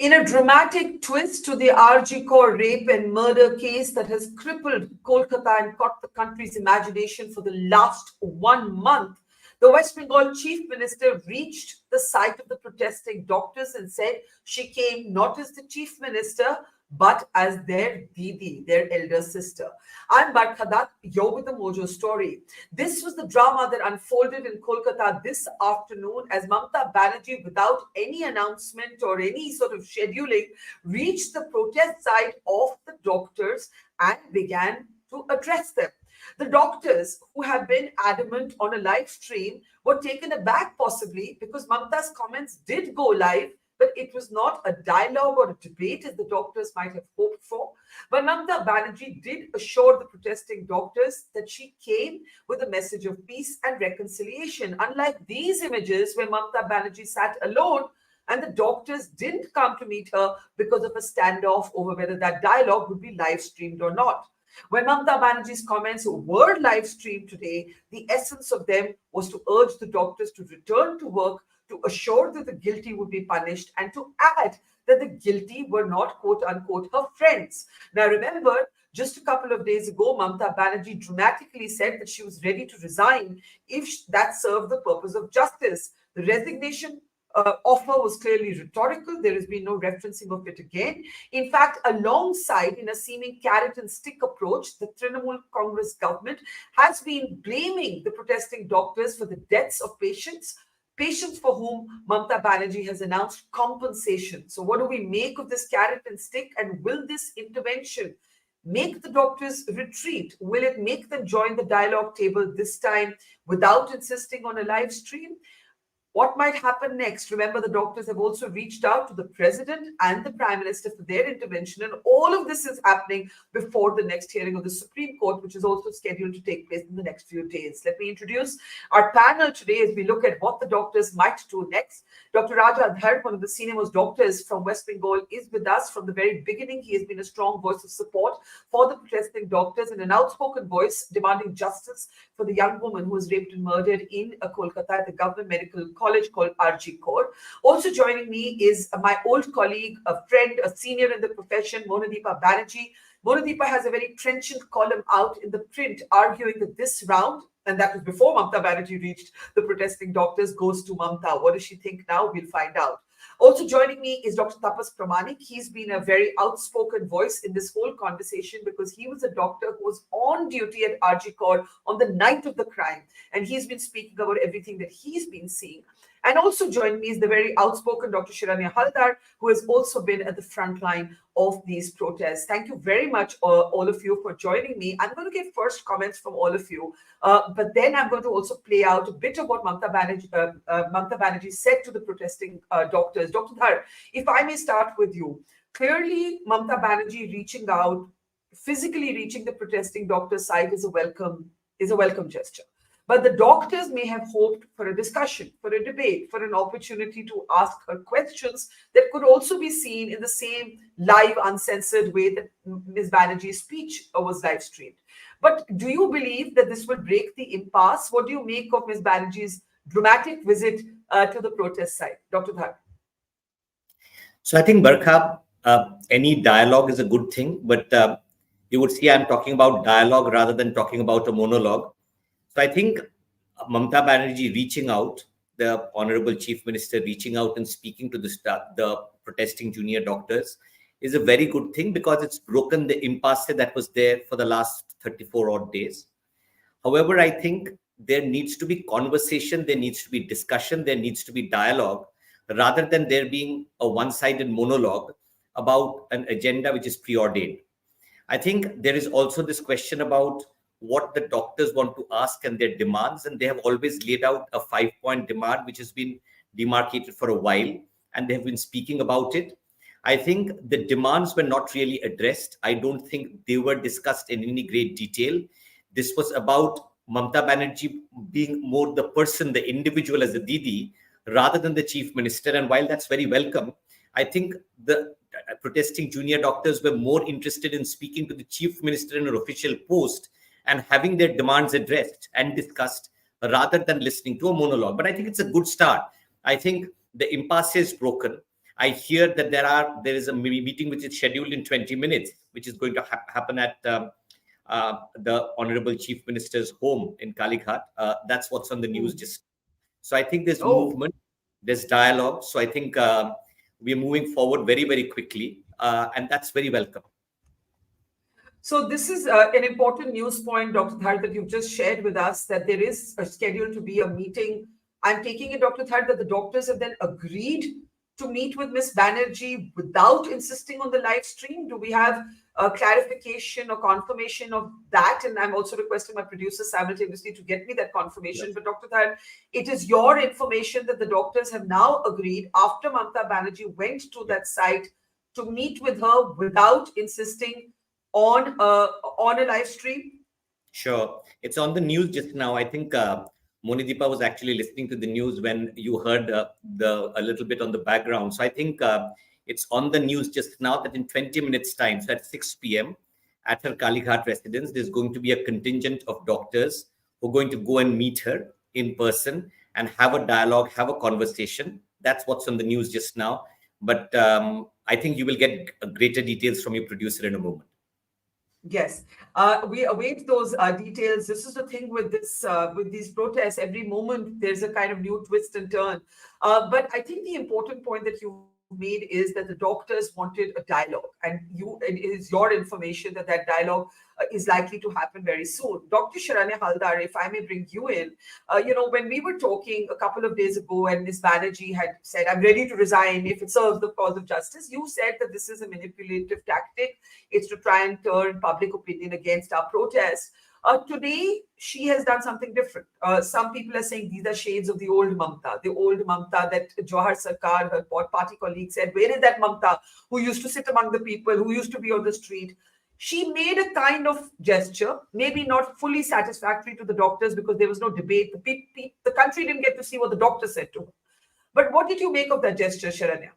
In a dramatic twist to the RG Kaur rape and murder case that has crippled Kolkata and caught the country's imagination for the last 1 month, the West Bengal Chief Minister reached the site of the protesting doctors and said she came not as the Chief Minister, but as their Didi, their elder sister. I'm Barkha Dutt, you're with the Mojo story. This was the drama that unfolded in Kolkata this afternoon as Mamata Banerjee, without any announcement or any sort of scheduling, reached the protest site of the doctors and began to address them. The doctors, who have been adamant on a live stream, were taken aback possibly because Mamata's comments did go live, but it was not a dialogue or a debate as the doctors might have hoped for. But Mamata Banerjee did assure the protesting doctors that she came with a message of peace and reconciliation. Unlike these images where Mamata Banerjee sat alone and the doctors didn't come to meet her because of a standoff over whether that dialogue would be live streamed or not. When Mamata Banerjee's comments were live streamed today, the essence of them was to urge the doctors to return to work, to assure that the guilty would be punished, and to add that the guilty were not, quote unquote, her friends. Now, remember, just a couple of days ago, Mamata Banerjee dramatically said that she was ready to resign if that served the purpose of justice. The resignation offer was clearly rhetorical. There has been no referencing of it again. In fact, alongside, in a seeming carrot and stick approach, the Trinamool Congress government has been blaming the protesting doctors for the deaths of patients for whom Mamata Banerjee has announced compensation. So what do we make of this carrot and stick? And will this intervention make the doctors retreat? Will it make them join the dialogue table this time without insisting on a live stream? What might happen next? Remember, the doctors have also reached out to the president and the prime minister for their intervention. And all of this is happening before the next hearing of the Supreme Court, which is also scheduled to take place in the next few days. Let me introduce our panel today as we look at what the doctors might do next. Dr. Raja Dhar, one of the senior most doctors from West Bengal, is with us from the very beginning. He has been a strong voice of support for the protesting doctors and an outspoken voice demanding justice for the young woman who was raped and murdered in Kolkata at the Government Medical College called RG Kaur. Also joining me is my old colleague, a friend, a senior in the profession, Monideepa Banerjee. Monideepa has a very trenchant column out in the print arguing that this round, and that was before Mamata Banerjee reached the protesting doctors, goes to Mamata. What does she think now? We'll find out. Also joining me is Dr. Tapas Pramanik. He's been a very outspoken voice in this whole conversation because he was a doctor who was on duty at RG Kaur on the night of the crime. And he's been speaking about everything that he's been seeing. And also joining me is the very outspoken Dr. Sharanya Haldar, who has also been at the front line of these protests. Thank you very much, all of you, for joining me. I'm going to get first comments from all of you, but then I'm going to also play out a bit of what Mamata Banerjee said to the protesting doctors. Dr. Dhar, if I may start with you. Clearly, Mamata Banerjee reaching out, physically reaching the protesting doctors' side is a welcome gesture. But the doctors may have hoped for a discussion, for a debate, for an opportunity to ask her questions that could also be seen in the same live, uncensored way that Ms. Banerjee's speech was live streamed. But do you believe that this will break the impasse? What do you make of Ms. Banerjee's dramatic visit to the protest site? Dr. Dhar. So I think, Barkha, any dialogue is a good thing, but you would see I'm talking about dialogue rather than talking about a monologue. So I think Mamata Banerjee reaching out, the Honorable Chief Minister reaching out and speaking to the protesting junior doctors is a very good thing because it's broken the impasse that was there for the last 34 odd days. However, I think there needs to be conversation, there needs to be discussion, there needs to be dialogue, rather than there being a one-sided monologue about an agenda which is preordained. I think there is also this question about what the doctors want to ask and their demands, and they have always laid out a 5-point demand which has been demarcated for a while, and they have been speaking about it. I think the demands were not really addressed. I don't think they were discussed in any great detail. This was about Mamata Banerjee being more the person, the individual as a Didi, rather than the chief minister. And while that's very welcome, I think the protesting junior doctors were more interested in speaking to the chief minister in an official post and having their demands addressed and discussed rather than listening to a monologue. But I think it's a good start. I think the impasse is broken. I hear that there is a meeting which is scheduled in 20 minutes, which is going to happen at the Honorable Chief Minister's home in Kalighat. That's what's on the news Mm. just. So I think there's Oh. movement, there's dialogue. So I think we're moving forward very, very quickly, and that's very welcome. So this is an important news point, Dr. Dhar, that you've just shared with us, that there is a schedule to be a meeting. I'm taking it, Dr. Dhar, that the doctors have then agreed to meet with Miss Banerjee without insisting on the live stream. Do we have a clarification or confirmation of that? And I'm also requesting my producer simultaneously to get me that confirmation. Yes. But Dr. Dhar, it is your information that the doctors have now agreed after Mamata Banerjee went to Yeah. that site to meet with her without insisting on a live stream? Sure. It's on the news just now. I think Monideepa was actually listening to the news when you heard the a little bit on the background. So I think it's on the news just now that in 20 minutes time, so at 6 p.m. at her Kalighat residence, there's going to be a contingent of doctors who are going to go and meet her in person and have a dialogue, have a conversation. That's what's on the news just now. But I think you will get greater details from your producer in a moment. Yes, we await those details. This is the thing with these protests. Every moment there's a kind of new twist and turn. But I think the important point that you made is that the doctors wanted a dialogue, and it is your information that that dialogue is likely to happen very soon. Dr. Sharanya Haldar, if I may bring you in, when we were talking a couple of days ago, and Ms. Banerjee had said, "I'm ready to resign if it serves the cause of justice," you said that this is a manipulative tactic. It's to try and turn public opinion against our protest. Today, she has done something different. Some people are saying these are shades of the old Mamata that Jawahar Sarkar, her party colleague, said, "Where is that Mamata who used to sit among the people, who used to be on the street?" She made a kind of gesture, maybe not fully satisfactory to the doctors because there was no debate. The country didn't get to see what the doctor said to her. But what did you make of that gesture, Sharanya?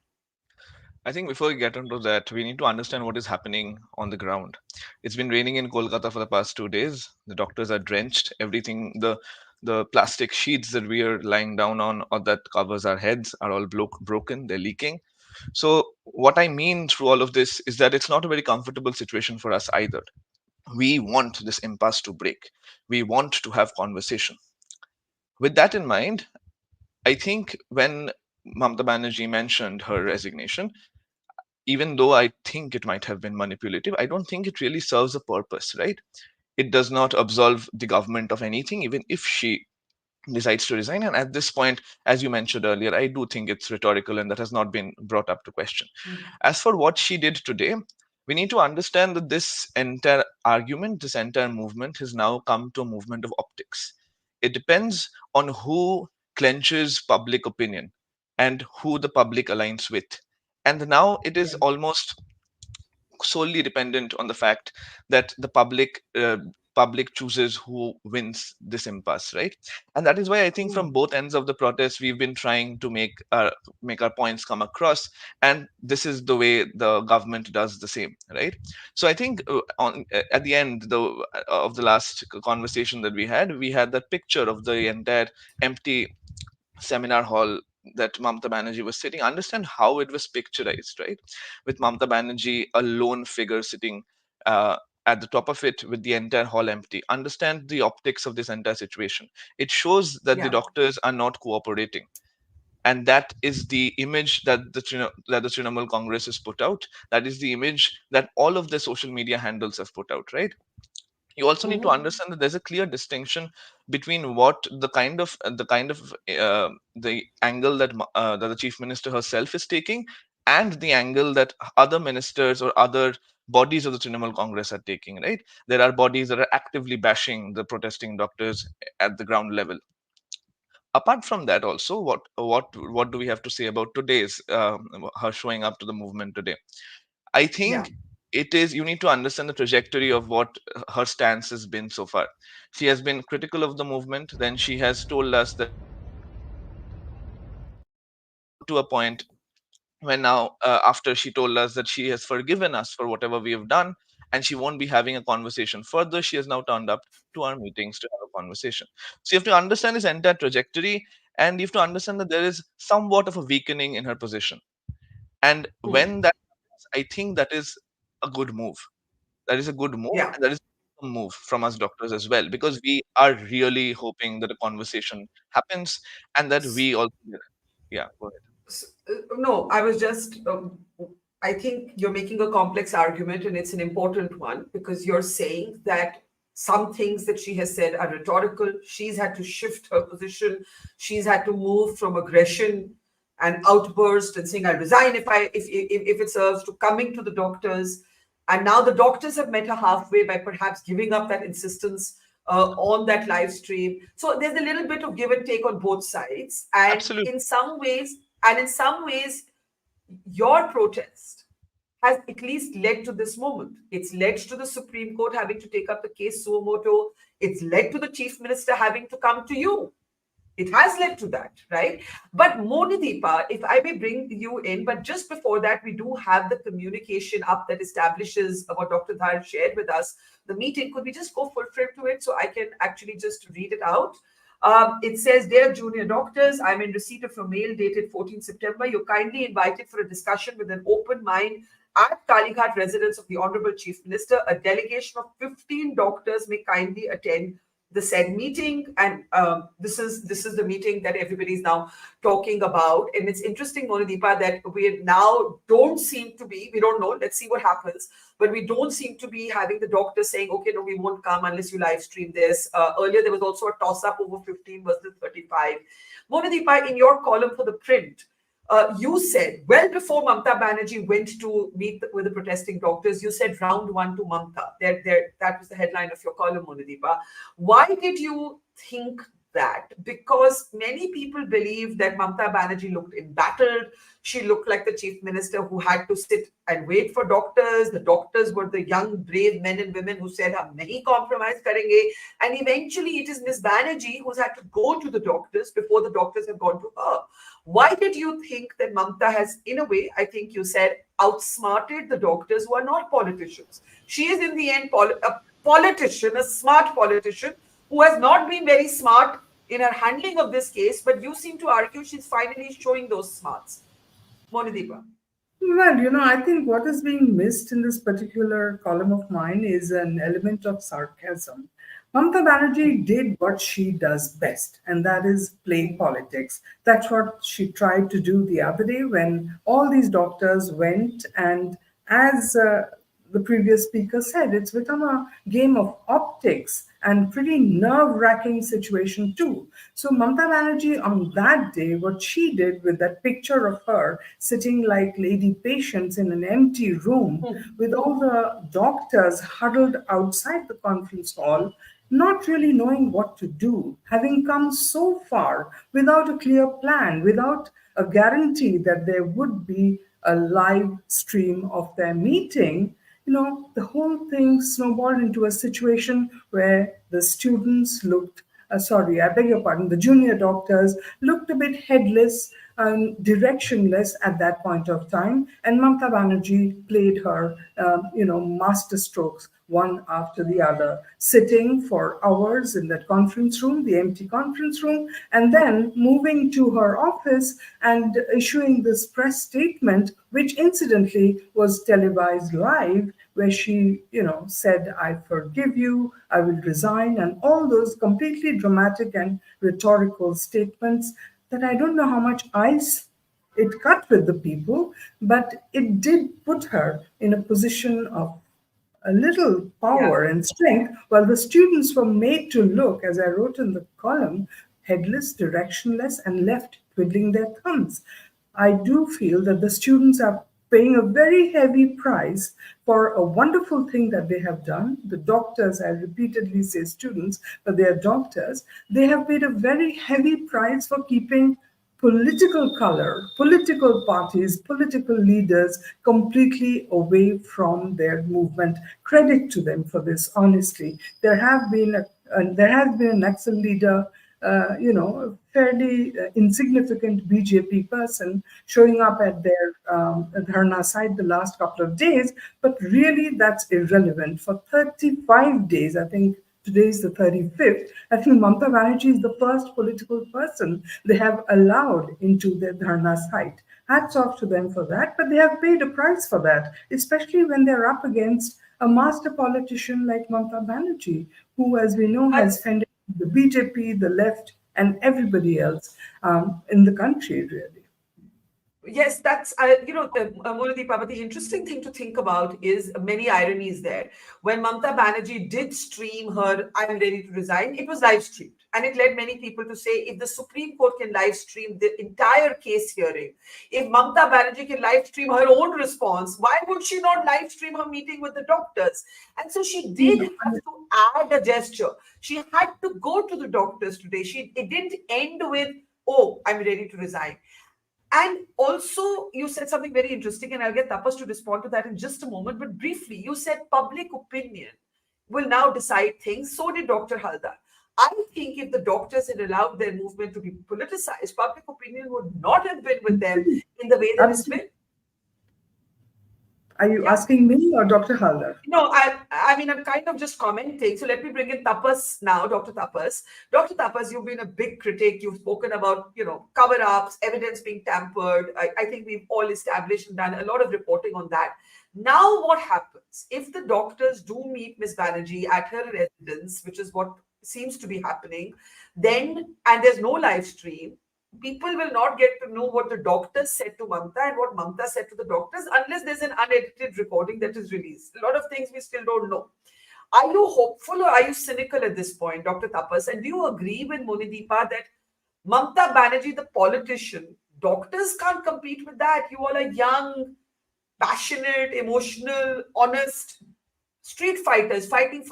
I think before we get into that, we need to understand what is happening on the ground. It's been raining in Kolkata for the past 2 days. The doctors are drenched. Everything, the plastic sheets that we are lying down on or that covers our heads are all broken. They're leaking. So what I mean through all of this is that it's not a very comfortable situation for us either. We want this impasse to break. We want to have conversation. With that in mind, I think when Mamata Banerjee mentioned her resignation, even though I think it might have been manipulative, I don't think it really serves a purpose, right? It does not absolve the government of anything, even if she decides to resign. And at this point, as you mentioned earlier, I do think it's rhetorical and that has not been brought up to question. As for what she did today, we need to understand that this entire argument, this entire movement has now come to a movement of optics. It depends on who clenches public opinion and who the public aligns with. And now it is almost solely dependent on the fact that the public chooses who wins this impasse, right? And that is why I think from both ends of the protest we've been trying to make our points come across, and this is the way the government does the same, right? So I think at the end of the last conversation that we had that picture of the entire empty seminar hall that Mamata Banerjee was sitting. Understand how it was picturized, right? With Mamata Banerjee, a lone figure sitting at the top of it with the entire hall empty. Understand the optics of this entire situation. It shows that the Yeah. doctors are not cooperating. And that is the image that the Trinamool Congress has put out. That is the image that all of the social media handles have put out, right? You also need to Mhm. understand that there's a clear distinction between what the angle that the chief minister herself is taking and the angle that other ministers or other bodies of the Trinamool Congress are taking, right? There are bodies that are actively bashing the protesting doctors at the ground level. Apart from that, also, what do we have to say about today's her showing up to the movement today? I Yeah. think it is you need to understand the trajectory of what her stance has been so far. She has been critical of the movement, then she has told us that to a point when now, after she told us that she has forgiven us for whatever we have done and she won't be having a conversation further, she has now turned up to our meetings to have a conversation. So you have to understand this entire trajectory, and you have to understand that there is somewhat of a weakening in her position. And Hmm. when that happens, I think that is a good move. That is a good move, Yeah. and that is a move from us doctors as well, because we are really hoping that a conversation happens and that we also get. Yeah, go ahead. No, I was just, I think you're making a complex argument and it's an important one because you're saying that some things that she has said are rhetorical. She's had to shift her position. She's had to move from aggression and outburst and saying, "I'll resign if it serves," to coming to the doctors. And now the doctors have met her halfway by perhaps giving up that insistence on that live stream. So there's a little bit of give and take on both sides. Absolutely. And in some ways, your protest has at least led to this moment. It's led to the Supreme Court having to take up the case suo moto. It's led to the chief minister having to come to you. It has led to that, right? But Monideepa, if I may bring you in, but just before that, we do have the communication up that establishes what Dr. Dhar shared with us, the meeting. Could we just go full frame to it so I can actually just read it out? It says, "Dear junior doctors, I'm in receipt of your mail dated 14 September. You're kindly invited for a discussion with an open mind at Kalighat residence of the Honorable Chief Minister. A delegation of 15 doctors may kindly attend the said meeting." And this is the meeting that everybody's now talking about. And it's interesting, Monideepa, that we now don't seem to be, we don't know, let's see what happens, but we don't seem to be having the doctor saying, "Okay, no, we won't come unless you live stream this." Earlier there was also a toss up over 15 versus 35. Monideepa, in your column for the print, you said, well before Mamata Banerjee went to meet with the protesting doctors, you said round one to Mamata. That was the headline of your column, Monideepa. Why did you think that? Because many people believe that Mamata Banerjee looked embattled. She looked like the chief minister who had to sit and wait for doctors. The doctors were the young, brave men and women who said, "Hum nahi compromise karenge." And eventually it is Miss Banerjee who's had to go to the doctors before the doctors have gone to her. Why did you think that Mamata has, in a way, I think you said, outsmarted the doctors who are not politicians? She is, in the end, a politician, a smart politician who has not been very smart in her handling of this case, but you seem to argue she's finally showing those smarts. Monideepa. Well, I think what is being missed in this particular column of mine is an element of sarcasm. Mamata Banerjee did what she does best, and that is play politics. That's what she tried to do the other day when all these doctors went, and as the previous speaker said, it's become a game of optics and pretty nerve-wracking situation too. So Mamata Banerjee on that day, what she did with that picture of her sitting like Lady Patience in an empty room with all the doctors huddled outside the conference hall, not really knowing what to do, having come so far without a clear plan, without a guarantee that there would be a live stream of their meeting. The whole thing snowballed into a situation where the students looked, sorry, I beg your pardon, the junior doctors looked a bit headless and directionless at that point of time. And Mamata Banerjee played her, master strokes one after the other, sitting for hours in that conference room, the empty conference room, and then moving to her office and issuing this press statement, which incidentally was televised live, where she, said, "I forgive you, I will resign," and all those completely dramatic and rhetorical statements that I don't know how much ice it cut with the people, but it did put her in a position of a little Yeah. power and strength, while the students were made to look, as I wrote in the column, headless, directionless, and left twiddling their thumbs. I do feel that the students are paying a very heavy price for a wonderful thing that they have done. The doctors, I repeatedly say students, but they are doctors, they have paid a very heavy price for keeping political color, political parties, political leaders completely away from their movement. Credit to them for this, honestly. There has been an Naxal leader, a fairly insignificant BJP person showing up at their dharna site the last couple of days, but really that's irrelevant. For 35 days, I think Today is the 35th. I think Mamata Banerjee is the first political person they have allowed into their dharna site. Hats off to them for that, but they have paid a price for that, especially when they're up against a master politician like Mamata Banerjee, who, as we know, has fended the BJP, the left, and everybody else in the country, really. Yes, that's Monideepa. But the interesting thing to think about is many ironies there. When Mamata Banerjee did stream her "I'm ready to resign," it was live streamed, and it led many people to say, if the Supreme Court can live stream the entire case hearing, if Mamata Banerjee can live stream her own response, why would she not live stream her meeting with the doctors? And so she did have to add a gesture. She had to go to the doctors today. It didn't end with, "Oh, I'm ready to resign." And also, you said something very interesting, and I'll get Tapas to respond to that in just a moment. But briefly, you said public opinion will now decide things. So did Dr. Haldar. I think if the doctors had allowed their movement to be politicized, public opinion would not have been with them in the way that it's been. Are you asking me or Dr. Haldar? No, I mean, I'm kind of just commenting. So let me bring in Tapas now, Dr. Tapas. Dr. Tapas, you've been a big critic. You've spoken about, cover-ups, evidence being tampered. I think we've all established and done a lot of reporting on that. Now, what happens if the doctors do meet Ms. Banerjee at her residence, which is what seems to be happening, and there's no live stream, people will not get to know what the doctors said to Mamata and what Mamata said to the doctors unless there's an unedited recording that is released. A lot of things we still don't know. Are you hopeful or are you cynical at this point, Dr. Tapas? And do you agree with Monideepa that Mamata Banerjee, the politician, doctors can't compete with that? You all are young, passionate, emotional, honest street fighters fighting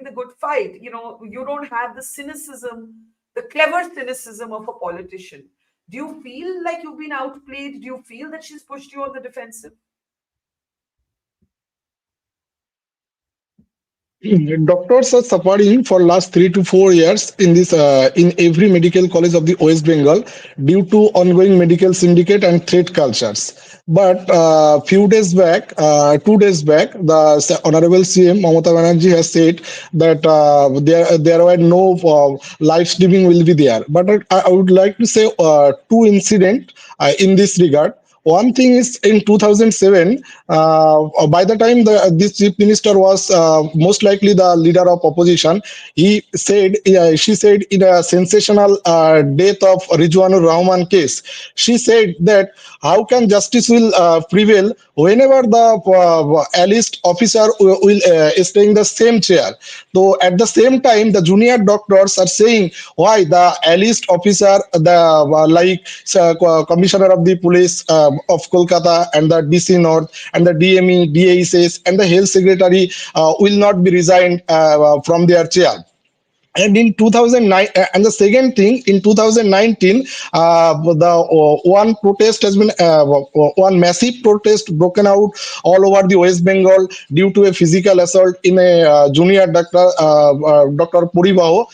the good fight. You don't have the cynicism, the clever cynicism of a politician. Do you feel like you've been outplayed? Do you feel that she's pushed you on the defensive? Doctors are suffering for last 3 to 4 years in every medical college of the West Bengal due to ongoing medical syndicate and threat cultures. But few days back, 2 days back, the Honorable CM Mamata Banerjee has said that there were no live streaming will be there. But I would like to say two incident in this regard. One thing is in 2007, by the time this chief minister was most likely the leader of opposition, she said in a sensational death of Rizwanur Rahman case, she said that how can justice will prevail whenever the alleged officer will stay in the same chair. So at the same time, the junior doctors are saying why the alleged officer, the commissioner of the police of Kolkata and the DC North and the DME, DASS and the health secretary will not be resigned from their chair. And in 2009, and the second thing, in 2019, one protest has been one massive protest broken out all over the West Bengal due to a physical assault in a junior doctor, Dr. Puribaho.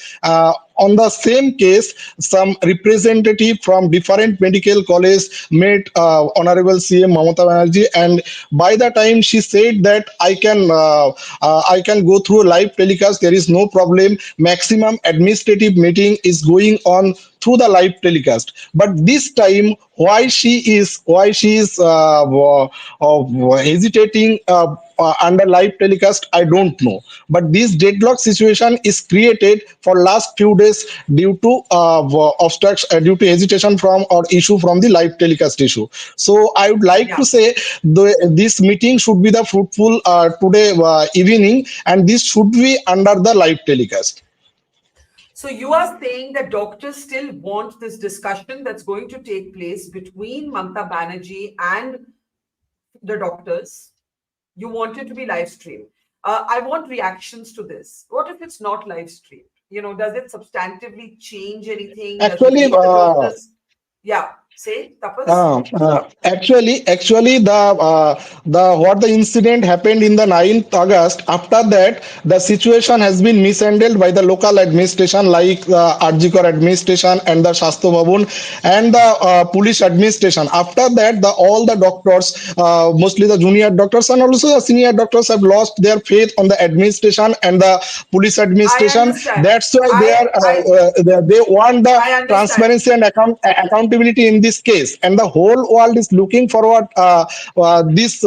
On the same case, some representative from different medical college met Honorable CM Mamata Banerjee, and by the time she said that I can go through a live telecast, there is no problem. Maximum administrative meeting is going on through the live telecast. But this time, why she is hesitating under live telecast, I don't know. But this deadlock situation is created for last few days due to obstruction, due to hesitation from or issue from the live telecast issue. So I would like to say this meeting should be the fruitful today evening, and this should be under the live telecast. So you are saying that doctors still want this discussion that's going to take place between Mamata Banerjee and the doctors. You want it to be live streamed. I want reactions to this. What if it's not live streamed? Does it substantively change anything? Actually, Does it make the doctors... Yeah. Say, Tapas? Actually, the what the incident happened in the 9th August. After that, the situation has been mishandled by the local administration, like the Arjikor administration and the Shastro Bhavan and the police administration. After that, all the doctors, mostly the junior doctors and also the senior doctors, have lost their faith on the administration and the police I administration. understand. That's why they want the I understand. transparency and accountability in this case, and the whole world is looking forward this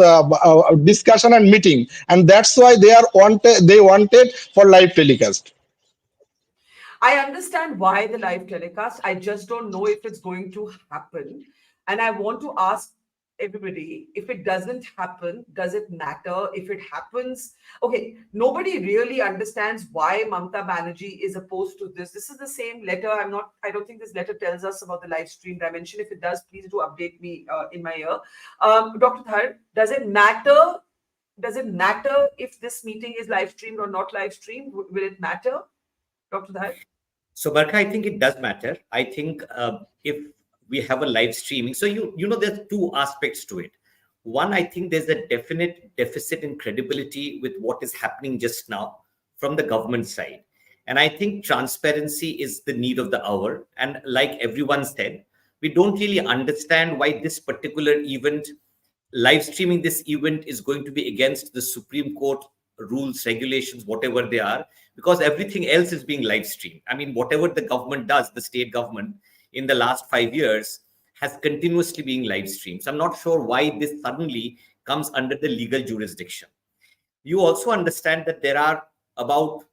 discussion and meeting, and that's why they wanted for live telecast. I understand why the live telecast. I just don't know if it's going to happen. And I want to ask everybody, if it doesn't happen, does it matter? If it happens, okay, nobody really understands why Mamata Banerjee is opposed to this. This is the same letter. I don't think this letter tells us about the live stream dimension. If it does, please do update me in my ear. Dr. Dhar, does it matter? Does it matter if this meeting is live streamed or not live streamed? Will it matter, Dr. Dhar? So, Barkha, I think it does matter. I think if we have a live streaming, so there's two aspects to it. One, I think there's a definite deficit in credibility with what is happening just now from the government side. And I think transparency is the need of the hour. And like everyone said, we don't really understand why this particular event, live streaming this event, is going to be against the Supreme Court rules, regulations, whatever they are, because everything else is being live streamed. I mean, whatever the government does, the state government in the last 5 years has continuously been live streamed. So I'm not sure why this suddenly comes under the legal jurisdiction. You also understand that there are about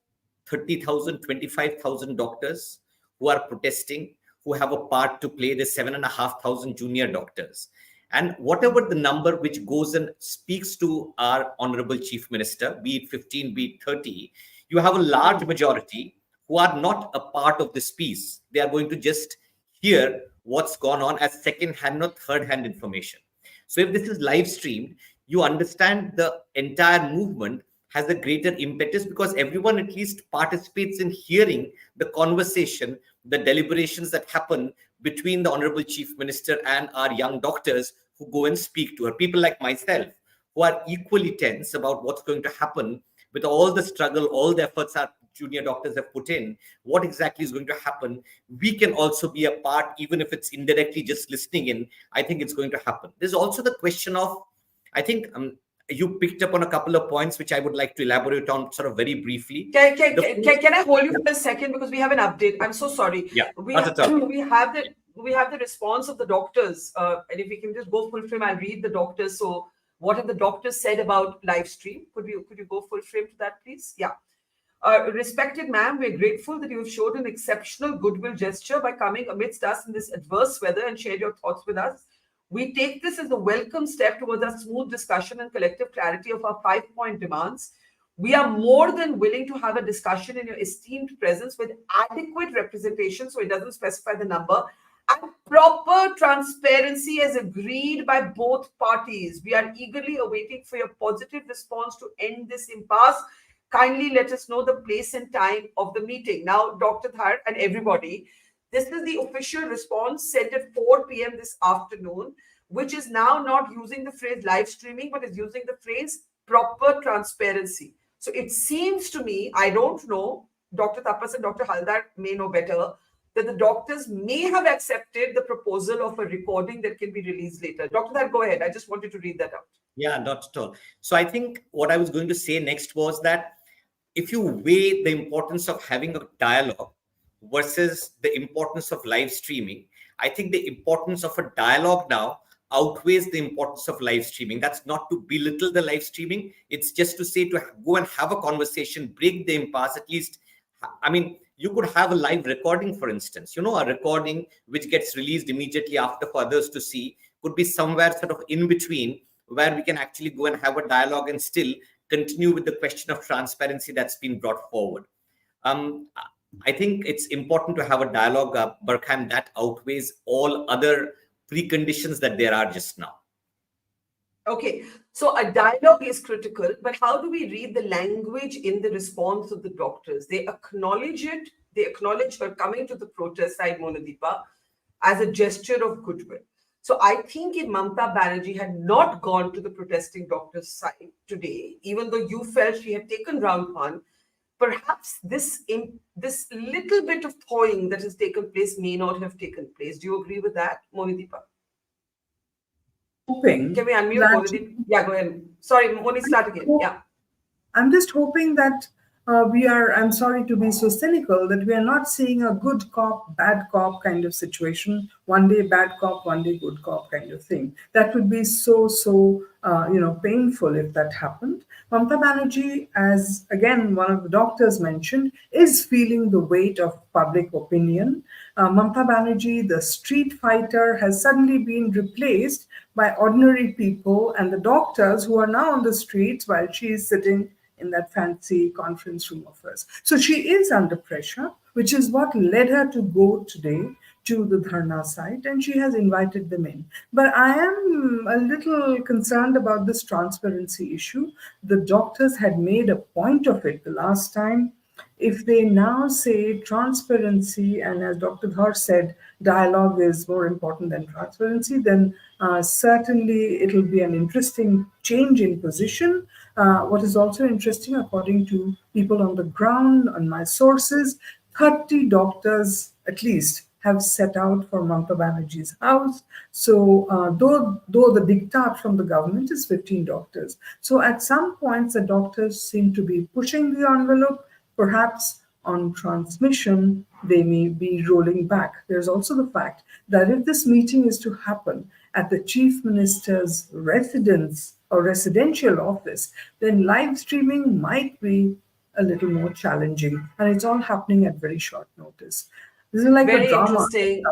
30,000, 25,000 doctors who are protesting, who have a part to play, the 7,500 junior doctors. And whatever the number which goes and speaks to our Honorable Chief Minister, be it 15, be it 30, you have a large majority who are not a part of this piece. They are going to just hear what's gone on as second-hand or third-hand information. So if this is live streamed, you understand the entire movement has a greater impetus because everyone at least participates in hearing the conversation, the deliberations that happen between the Honorable Chief Minister and our young doctors who go and speak to her. People like myself who are equally tense about what's going to happen with all the struggle, all the efforts our junior doctors have put in, what exactly is going to happen. We can also be a part, even if it's indirectly just listening in. I think it's going to happen. There's also the question of, I think you picked up on a couple of points which I would like to elaborate on sort of very briefly. Can I hold you for a second because we have an update? I'm so sorry. Yeah, we have the response of the doctors, and if we can just go full frame, I'll read the doctors. So, what have the doctors said about live stream? Could you go full frame to that, please? Yeah. Respected ma'am, we're grateful that you have showed an exceptional goodwill gesture by coming amidst us in this adverse weather and shared your thoughts with us. We take this as a welcome step towards a smooth discussion and collective clarity of our 5-point demands. We are more than willing to have a discussion in your esteemed presence with adequate representation, so it doesn't specify the number, and proper transparency as agreed by both parties. We are eagerly awaiting for your positive response to end this impasse. Kindly let us know the place and time of the meeting. Now, Dr. Dhar and everybody, this is the official response sent at 4 p.m. this afternoon, which is now not using the phrase live streaming, but is using the phrase proper transparency. So it seems to me, I don't know, Dr. Tapas and Dr. Haldar may know better, that the doctors may have accepted the proposal of a recording that can be released later. Dr. Dhar, go ahead. I just wanted to read that out. Yeah, not at all. So I think what I was going to say next was that if you weigh the importance of having a dialogue versus the importance of live streaming, I think the importance of a dialogue now outweighs the importance of live streaming. That's not to belittle the live streaming. It's just to say to go and have a conversation, break the impasse, at least. I mean, you could have a live recording, for instance, a recording which gets released immediately after for others to see, could be somewhere sort of in between where we can actually go and have a dialogue and still continue with the question of transparency that's been brought forward. I think it's important to have a dialogue, Barkha, and that outweighs all other preconditions that there are just now. Okay, so a dialogue is critical, but how do we read the language in the response of the doctors? They acknowledge it. They acknowledge her coming to the protest side, Monideepa, as a gesture of goodwill. So I think if Mamata Banerjee had not gone to the protesting doctors' side today, even though you felt she had taken round one, perhaps this little bit of thawing that has taken place may not have taken place. Do you agree with that, Monideepa? Can Hoping we unmute that Monideep? Yeah, go ahead. Sorry, Moni, start again. Yeah. I'm just hoping that I'm sorry to be so cynical, that we are not seeing a good cop, bad cop kind of situation, one day bad cop, one day good cop kind of thing. That would be so painful if that happened. Mamata Banerjee, as again one of the doctors mentioned, is feeling the weight of public opinion. Mamata Banerjee, the street fighter, has suddenly been replaced by ordinary people and the doctors who are now on the streets while she is sitting in that fancy conference room of hers. So she is under pressure, which is what led her to go today to the Dharna site, and she has invited them in. But I am a little concerned about this transparency issue. The doctors had made a point of it the last time. If they now say transparency, and as Dr. Dhar said, dialogue is more important than transparency, then certainly it will be an interesting change in position. What is also interesting, according to people on the ground, on my sources, 30 doctors at least have set out for Mamata Banerjee's house. So, though the diktat from the government is 15 doctors, so at some points the doctors seem to be pushing the envelope. Perhaps on transmission, they may be rolling back. There's also the fact that if this meeting is to happen at the chief minister's residence or residential office, then live streaming might be a little more challenging. And it's all happening at very short notice. This is like a Very drama. interesting.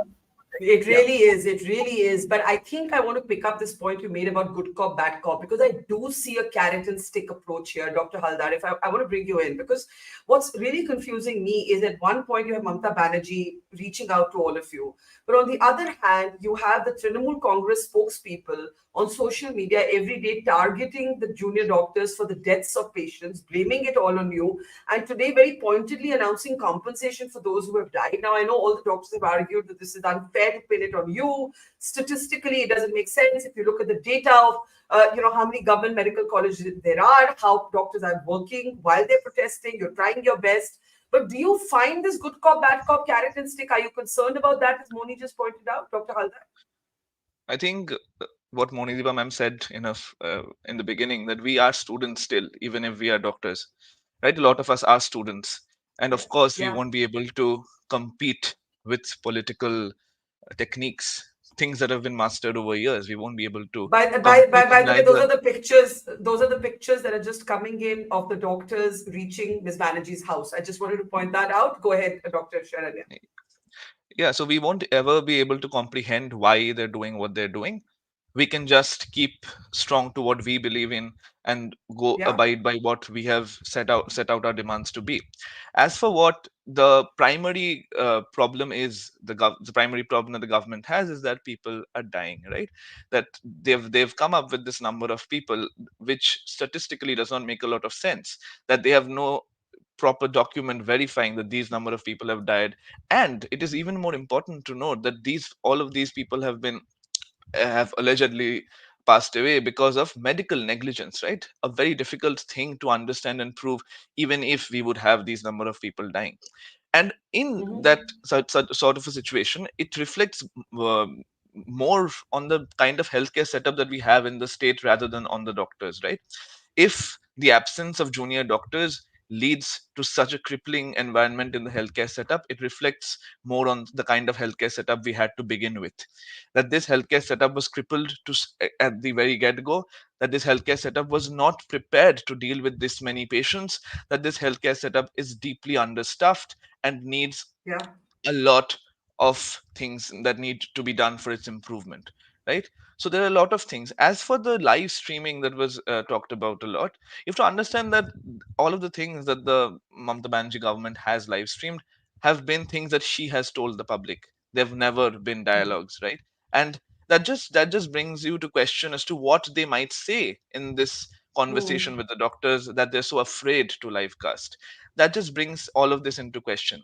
It Yeah. really is. It really is. But I think I want to pick up this point you made about good cop, bad cop, because I do see a carrot and stick approach here, Dr. Haldar. If I want to bring you in, because what's really confusing me is at one point you have Mamata Banerjee reaching out to all of you. But on the other hand, you have the Trinamool Congress spokespeople on social media every day targeting the junior doctors for the deaths of patients, blaming it all on you, and today very pointedly announcing compensation for those who have died. Now, I know all the doctors have argued that this is unfair to pin it on you. Statistically, it doesn't make sense if you look at the data of how many government medical colleges there are, how doctors are working while they're protesting. You're trying your best. But do you find this good cop, bad cop, carrot and stick? Are you concerned about that, as Moni just pointed out, Dr. Haldar? I think what Monideepa ma'am said in the beginning, that we are students still, even if we are doctors, right? A lot of us are students, and Yeah. of course, we Yeah. won't be able to compete with political techniques, things that have been mastered over years. We won't be able to By, the- compete by in the way, those either. are the pictures. Those are the pictures that are just coming in of the doctors reaching Ms. Banerjee's house. I just wanted to point that out. Go ahead, Dr. Sharanya. Yeah, so we won't ever be able to comprehend why they're doing what they're doing. We can just keep strong to what we believe in and go Yeah. abide by what we have set out our demands to be. As for what the primary problem is, the primary problem that the government has is that people are dying, right? That they've come up with this number of people, which statistically does not make a lot of sense. That they have no proper document verifying that these number of people have died. And it is even more important to note that these all of these people have allegedly passed away because of medical negligence, right? A very difficult thing to understand and prove, even if we would have these number of people dying. And in that Mhm. such sort of a situation, it reflects more on the kind of healthcare setup that we have in the state rather than on the doctors, right? If the absence of junior doctors leads to such a crippling environment in the healthcare setup, it reflects more on the kind of healthcare setup we had to begin with. That this healthcare setup was crippled at the very get-go, that this healthcare setup was not prepared to deal with this many patients, that this healthcare setup is deeply understaffed and needs Yeah. a lot of things that need to be done for its improvement, right? So there are a lot of things. As for the live streaming that was talked about a lot, you have to understand that all of the things that the Mamata Banerjee government has live streamed have been things that she has told the public. They've never been dialogues, right? And that just brings you to question as to what they might say in this conversation Hmm. with the doctors, that they're so afraid to live cast. That just brings all of this into question.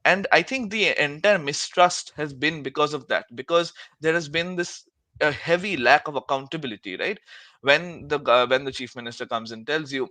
And I think the entire mistrust has been because of that, because there has been this a heavy lack of accountability, right? When the chief minister comes and tells you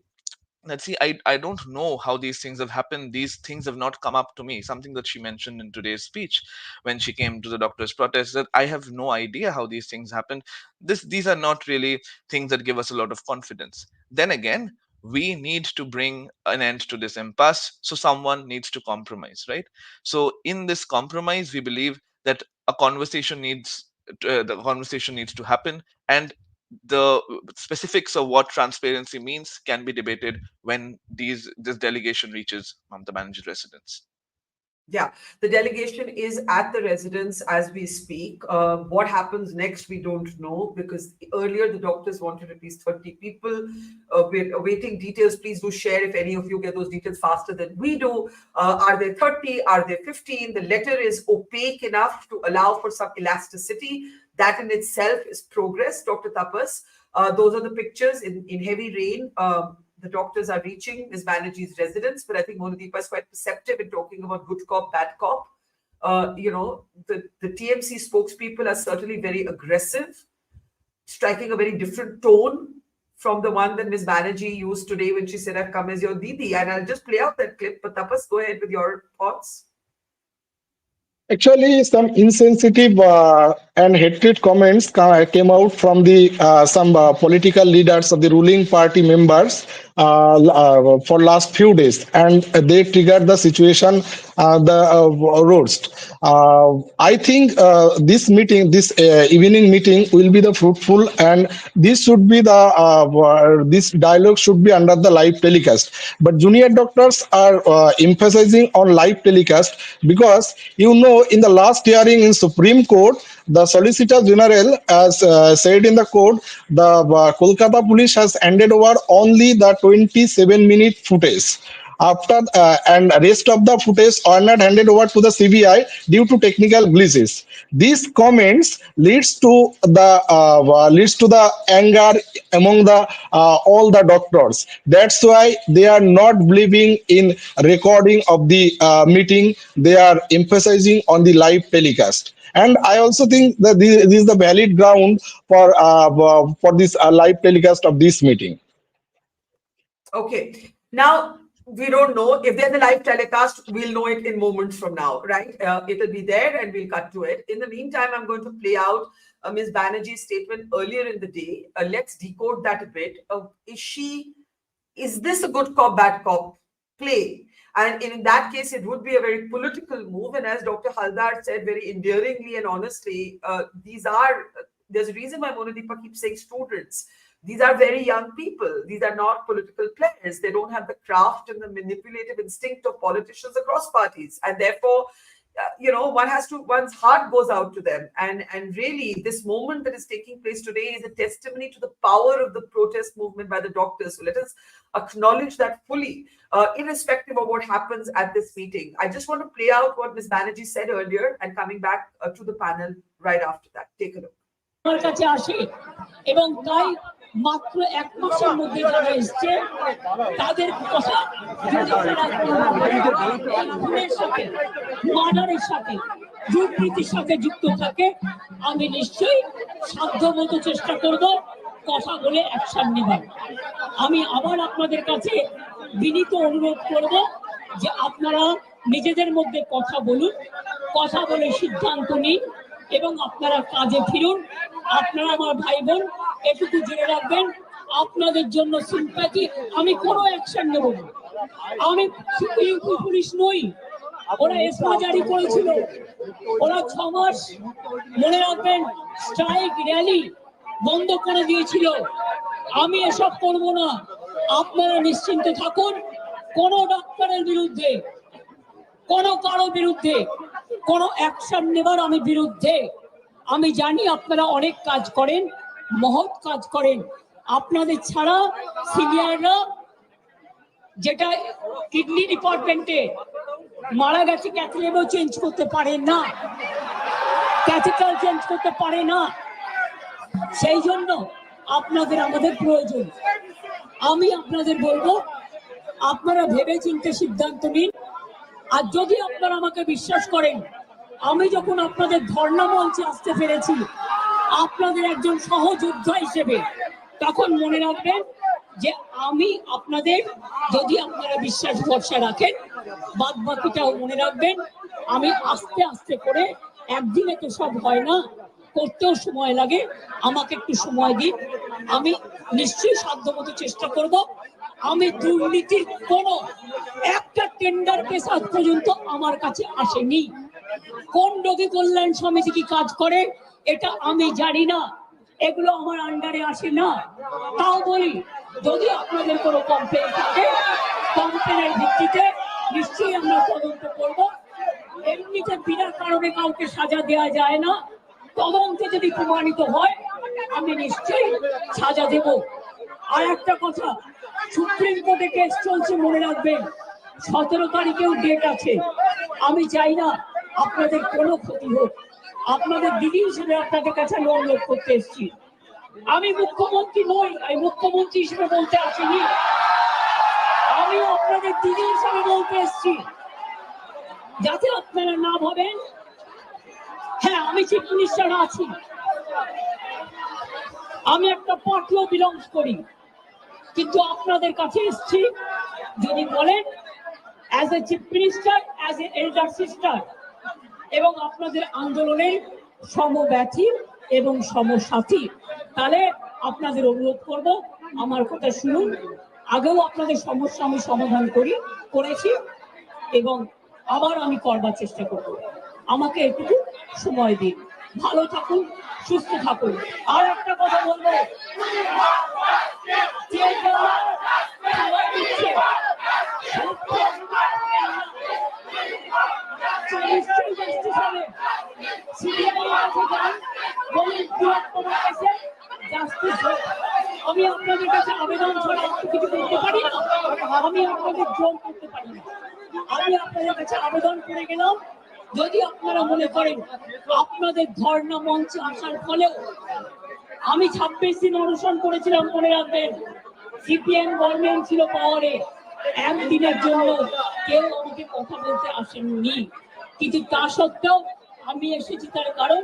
that, see, I don't know how these things have happened, these things have not come up to me, something that she mentioned in today's speech when she came to the doctors protest, that I have no idea how these things happened. These are not really things that give us a lot of confidence. Then again, we need to bring an end to this impasse, so someone needs to compromise, right? So in this compromise, we believe that the conversation needs to happen, and the specifics of what transparency means can be debated when this delegation reaches Mamata Banerjee's residence. Yeah, the delegation is at the residence as we speak. What happens next, we don't know, because earlier the doctors wanted at least 30 people. We're awaiting details. Please do share if any of you get those details faster than we do. Are there 30? Are there 15? The letter is opaque enough to allow for some elasticity. That in itself is progress, Dr. Tapas. Those are the pictures in heavy rain. The doctors are reaching Ms. Banerjee's residence, but I think Monideepa is quite perceptive in talking about good cop, bad cop. The TMC spokespeople are certainly very aggressive, striking a very different tone from the one that Ms. Banerjee used today when she said, I've come as your Didi. And I'll just play out that clip, but Tapas, go ahead with your thoughts. Actually, some insensitive and hatred comments came out from the some political leaders of the ruling party members for last few days, and they triggered the situation, the roast. I think this meeting, this evening meeting, will be the fruitful, and this should be the this dialogue should be under the live telecast. But junior doctors are emphasizing on live telecast because, you know, in the last hearing in Supreme Court, the Solicitor General has said in the court, the Kolkata police has handed over only the 27-minute footage. After and rest of the footage are not handed over to the CBI due to technical glitches. These comments leads to the anger among the all the doctors. That's why they are not believing in recording of the meeting. They are emphasizing on the live telecast. And I also think that this is the valid ground for this live telecast of this meeting. Okay. Now, we don't know if there's a live telecast. We'll know it in moments from now, right? It'll be there and we'll cut to it. In the meantime, I'm going to play out Ms. Banerjee's statement earlier in the day. Let's decode that a bit. Is this a good cop, bad cop play? And in that case, it would be a very political move. And as Dr. Haldar said very endearingly and honestly, there's a reason why Monideepa keeps saying students. These are very young people. These are not political players. They don't have the craft and the manipulative instinct of politicians across parties. And therefore, one's heart goes out to them. And really, this moment that is taking place today is a testimony to the power of the protest movement by the doctors. So let us acknowledge that fully, irrespective of what happens at this meeting. I just want to play out what Ms. Banerjee said earlier and coming back to the panel right after that. Take a look. মাত্র এক মাসের মধ্যে যারা এসছে তাদের কথা মার্ডারের সাথে দুর্নীতির সাথে যুক্ত থাকে, আমি নিশ্চয়ই সাধ্যমতো চেষ্টা করব কথা বলে অ্যাকশন নেবার। আমি আবার আপনাদের কাছে বিনীত অনুরোধ করব যে আপনারা নিজেদের মধ্যে কথা বলুন, কথা বলে সিদ্ধান্ত নিন এবং আপনারা কাজে ফিরুন। আপনারা আমার ভাই বোন, এটুকু জেনে রাখবেন, আপনাদের জন্য সিম্প্যাথি, আমি কোনো অ্যাকশন নেব না। আমি ইউপি পুলিশ নই। ওরা এসমা জারি করেছিল, ওরা 6 মাস মনে রাখবেন স্ট্রাইক র্যালি বন্ধ করে দিয়েছিল। আমি এসব করব না। আপনারা নিশ্চিন্ত থাকুন, কোন ডাক্তারের বিরুদ্ধে, কোন কারো বিরুদ্ধে কোনো অ্যাকশন নেবার আমি বিরুদ্ধে। আমি জানি আপনারা অনেক কাজ করেন, মহৎ কাজ করেন। আপনাদের ছাড়া সিনিয়ররা, যেটা কিডনি ডিপার্টমেন্টে মারা গেছে, ক্যাথলেটও চেঞ্জ করতে পারে না, ক্যাথেটার চেঞ্জ করতে পারে না। সেই জন্য আপনাদের আমাদের প্রয়োজন। আমি আপনাদের বলবো, আপনারা ভেবে চিন্তে সিদ্ধান্ত নিন। আর যদি আপনারা আমাকে বিশ্বাস করেন, আমি যখন আপনাদের ধর্ণা মঞ্চে আসতে পেরেছি, আপনাদের একজন সহযোদ্ধা হিসেবে তখন মনে রাখবেন যে আমি আপনাদের, যদি আপনারা বিশ্বাস ভরসা রাখেন, বাদ বাকিটাও মনে রাখবেন আমি আস্তে আস্তে করে, একদিনে তো সব হয় না, করতেও সময় লাগে, আমাকে একটু সময় দিন, আমি নিশ্চয়ই সাধ্যমতো চেষ্টা করব। আমি দুর্নীতির কোনো একটা টেন্ডার কেস আজ পর্যন্ত আমার কাছে আসেনি। কোন রোগী কল্যাণ সমিতি কি কাজ করে এটা আমি জানি না, এগুলো আমার আন্ডারে আসে না। তাও বলি, যদি আপনাদের কোনো কমপ্লেন থাকে, কমপ্লেনের ভিত্তিতে নিশ্চয়ই আমরা তদন্ত করব। এমনিতে বিনা কারণে কাউকে সাজা দেওয়া যায় না। তদন্তে যদি প্রমাণিত হয় আমি নিশ্চয়ই সাজা দেব। আর একটা কথা, সুপ্রিম কোর্টে কেস চলছে, মনে রাখবেন 17 তারিখেও ডেট আছে। আমি চাই না আপনাদের কোনো ক্ষতি হোক। আপনাদের দিদি হিসেবে আপনাদের কাছে আমি অনুরোধ করতে এসেছি। আমি মুখ্যমন্ত্রী নই, আমি মুখ্যমন্ত্রী হিসেবে বলতে আসিনি, আমি আপনাদের দিদি হিসেবে বলতে এসেছি। যাতে আপনারা না ভাবেন, হ্যাঁ আমি চিফ মিনিস্টার আছি, আমি একটা পার্টিও বিলংস করি, কিন্তু আপনাদের কাছে এসেছি যদি বলেন as a chief minister, as a elder sister, এবং আপনাদের আন্দোলনের সমব্যথী এবং সমসাথী, তাহলে আপনাদের অনুরোধ করব আমার কথা শুনুন। আগেও আপনাদের সমস্যা আমি সমাধান করেছি এবং আবার আমি করবার চেষ্টা করব। আমাকে একটু সময় দিন। ভালো থাকুন, সুস্থ থাকুন। আর একটা কথা বলবো, আমি আপনাদের কাছে আবেদন ছাড়া কিছু করতে পারি না, আমি আপনাদের জোর করতে পারি না। আমি আপনাদের কাছে আবেদন করে গেলাম, যদি আপনারা মনে করেন আপনাদের ধর্ণা মঞ্চে আসার ফলেও, আমি 26 দিন অনশন করেছিলাম, মনে রাখবেন সিপিএম গভর্নমেন্ট ছিল পাওয়ারে, একদিনের জন্য কেউ আমাকে কথা বলতে আসেননি, কিন্তু তা সত্ত্বেও আমি এসেছি। তার কারণ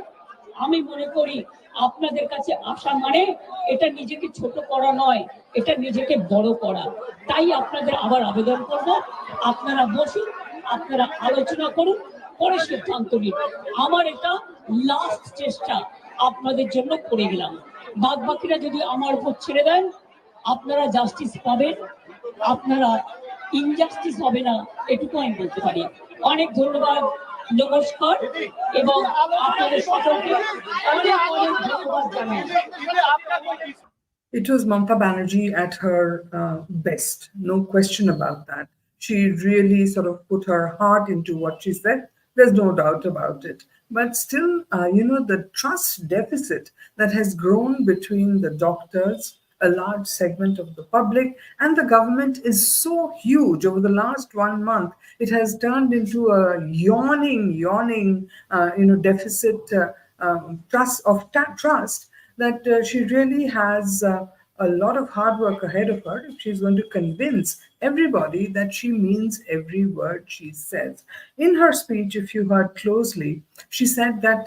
আমি মনে করি আপনাদের কাছে আসা মানে এটা নিজেকে ছোট করা নয়, এটা নিজেকে বড় করা। তাই আপনাদের আবার আবেদন করব, আপনারা বসুন, আপনারা আলোচনা করুন, পরে সিদ্ধান্ত নিন। আমার এটা লাস্ট চেষ্টা আপনাদের জন্য করে গেলাম। বাদ বাকিরা যদি আমার উপর ছেড়ে দেন, আপনারা জাস্টিস পাবেন, আপনারা ইনজাস্টিস হবে না, এটুকু আমি বলতে পারি। অনেক ধন্যবাদ, নমস্কার, এবং আপনাদের সকলকে অনেক অনেক ধন্যবাদ জানাই। It was Mamata Banerjee at her best, no question about that. She really sort of put her heart into what she said. There's no doubt about it. But still, the trust deficit that has grown between the doctors, a large segment of the public, and the government is so huge. Over the last 1 month, it has turned into a yawning deficit trust that she really has a lot of hard work ahead of her if she's going to convince everybody that she means every word she says. In her speech, if you heard closely, she said that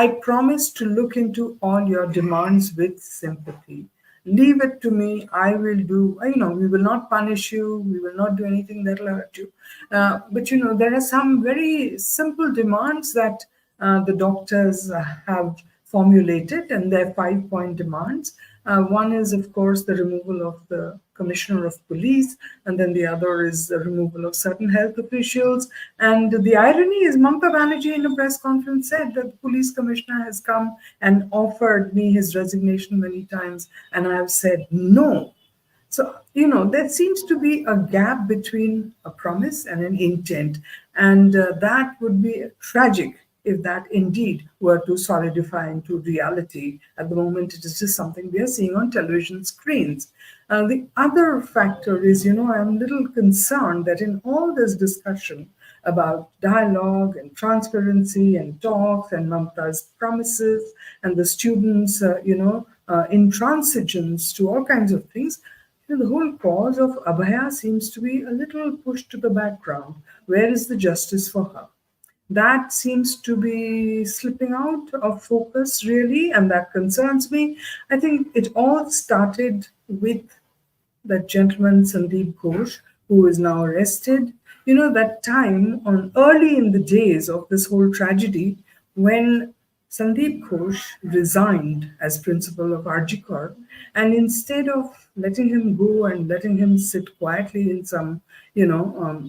I promise to look into all your demands with sympathy. Leave it to me. I will do, we will not punish you. We will not do anything that will hurt you. But, there are some very simple demands that the doctors have formulated, and they're 5-point demands. One is, of course, the removal of the commissioner of police, and then the other is the removal of certain health officials. And the irony is, Mamata Banerjee in a press conference said that the police commissioner has come and offered me his resignation many times, and I have said no. So, there seems to be a gap between a promise and an intent, and that would be tragic if that indeed were to solidify into reality. At the moment, it is just something we are seeing on television screens. The other factor is, I'm a little concerned that in all this discussion about dialogue and transparency and talks and Mamata's promises and the students, intransigence to all kinds of things, the whole cause of Abhaya seems to be a little pushed to the background. Where is the justice for her? that seems to be slipping out of focus, really, and that concerns me. I think it all started with that gentleman Sandeep Ghosh, who is now arrested. You know, that time on early in the days of this whole tragedy, when Sandeep Ghosh resigned as principal of Arjikar, and instead of letting him go and letting him sit quietly in some,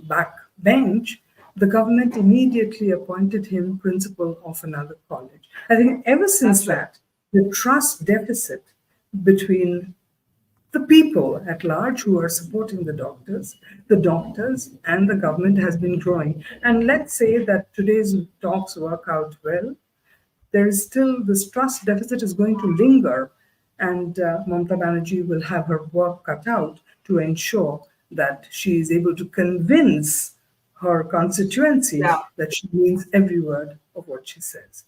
back bench, the government immediately appointed him principal of another college. I think ever since That's right. that, the trust deficit between the people at large who are supporting the doctors and the government has been growing. And let's say that today's talks work out well, there is still this trust deficit is going to linger, and Mamata Banerjee will have her work cut out to ensure that she is able to convince her constituency Yeah. that she means every word of what she says.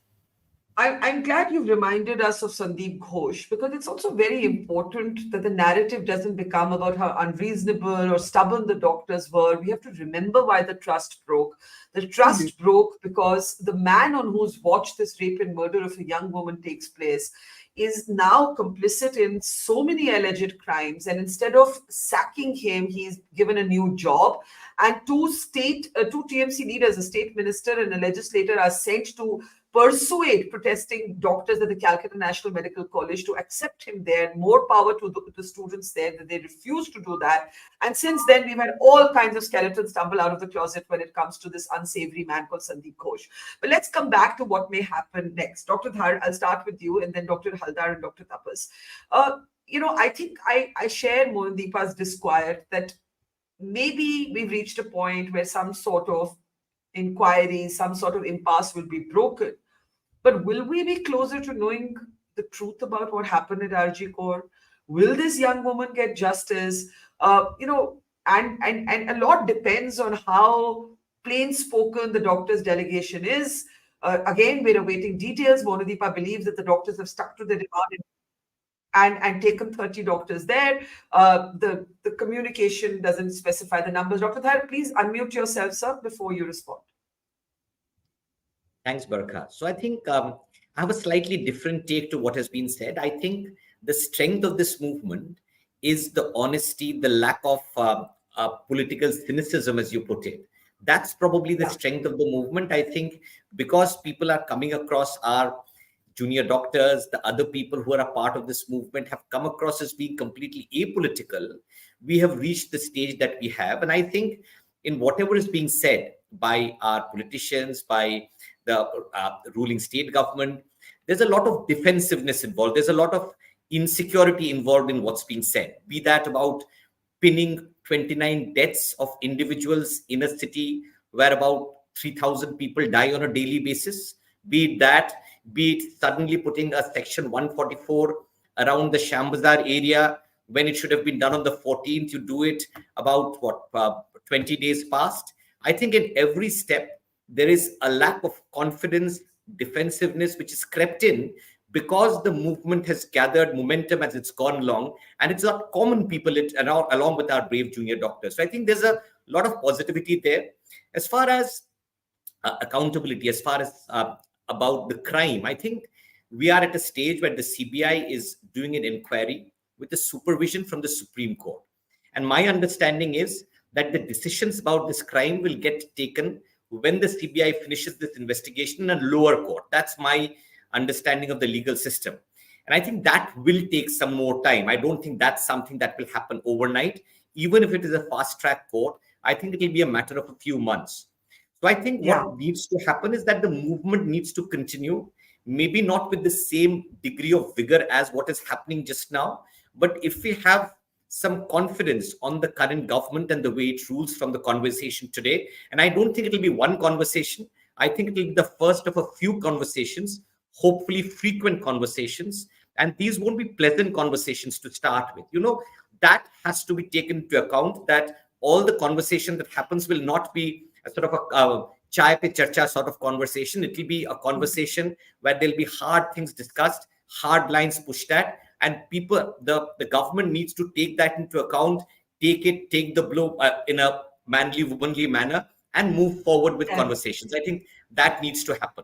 I'm glad you've reminded us of Sandeep Ghosh, because it's also very important that the narrative doesn't become about how unreasonable or stubborn the doctors were. We have to remember why the trust broke. The trust broke because the man on whose watch this rape and murder of a young woman takes place is now complicit in so many alleged crimes. And instead of sacking him, he's given a new job. And two TMC leaders, a state minister and a legislator, are sent to persuade protesting doctors at the Calcutta National Medical College to accept him there. More power to the students there, that they refused to do that. And since then, we've had all kinds of skeletons stumble out of the closet when it comes to this unsavory man called Sandeep Ghosh. But let's come back to what may happen next. Dr. Dhar, I'll start with you, and then Dr. Haldar and Dr. Tapas. I think I share Monideepa's disquiet that maybe we've reached a point where some sort of inquiry, some sort of impasse will be broken. But will we be closer to knowing the truth about what happened at RG Core? Will this young woman get justice? And a lot depends on how plain spoken the doctor's delegation is. Again, we're awaiting details. Monideepa believes that the doctors have stuck to the demand and taken 30 doctors there. The communication doesn't specify the numbers. Dr. Dhar, please unmute yourself, sir, before you respond. Thanks, Barkha. So I think I have a slightly different take to what has been said. I think the strength of this movement is the honesty, the lack of political cynicism, as you put it. That's probably the strength of the movement. I think because people are coming across our junior doctors, the other people who are a part of this movement have come across as being completely apolitical. We have reached the stage that we have. And I think in whatever is being said by our politicians, by the ruling state government, there's a lot of defensiveness involved. There's a lot of insecurity involved in what's being said, be that about pinning 29 deaths of individuals in a city where about 3,000 people die on a daily basis, be it suddenly putting a section 144 around the Shambazar area when it should have been done on the 14th. You do it about 20 days past. I think in every step, there is a lack of confidence, defensiveness, which is crept in because the movement has gathered momentum as it's gone along, and it's not common people along with our brave junior doctors. So I think there's a lot of positivity there. As far as accountability, as far as about the crime, I think we are at a stage where the CBI is doing an inquiry with the supervision from the Supreme Court. And my understanding is that the decisions about this crime will get taken when the CBI finishes this investigation in a lower court. That's my understanding of the legal system. And I think that will take some more time. I don't think that's something that will happen overnight. Even if it is a fast track court, I think it will be a matter of a few months. So I think what needs to happen is that the movement needs to continue, maybe not with the same degree of vigor as what is happening just now. But if we have some confidence on the current government and the way it rules from the conversation today, and I don't think it will be one conversation. I think it will be the first of a few conversations, hopefully frequent conversations. And these won't be pleasant conversations to start with. That has to be taken into account, that all the conversation that happens will not be a sort of a chai pe charcha sort of conversation. It will be a conversation where there'll be hard things discussed, hard lines pushed at, and people, the government needs to take that into account, take the blow in a manly, womanly manner, and move forward with conversations. I think that needs to happen.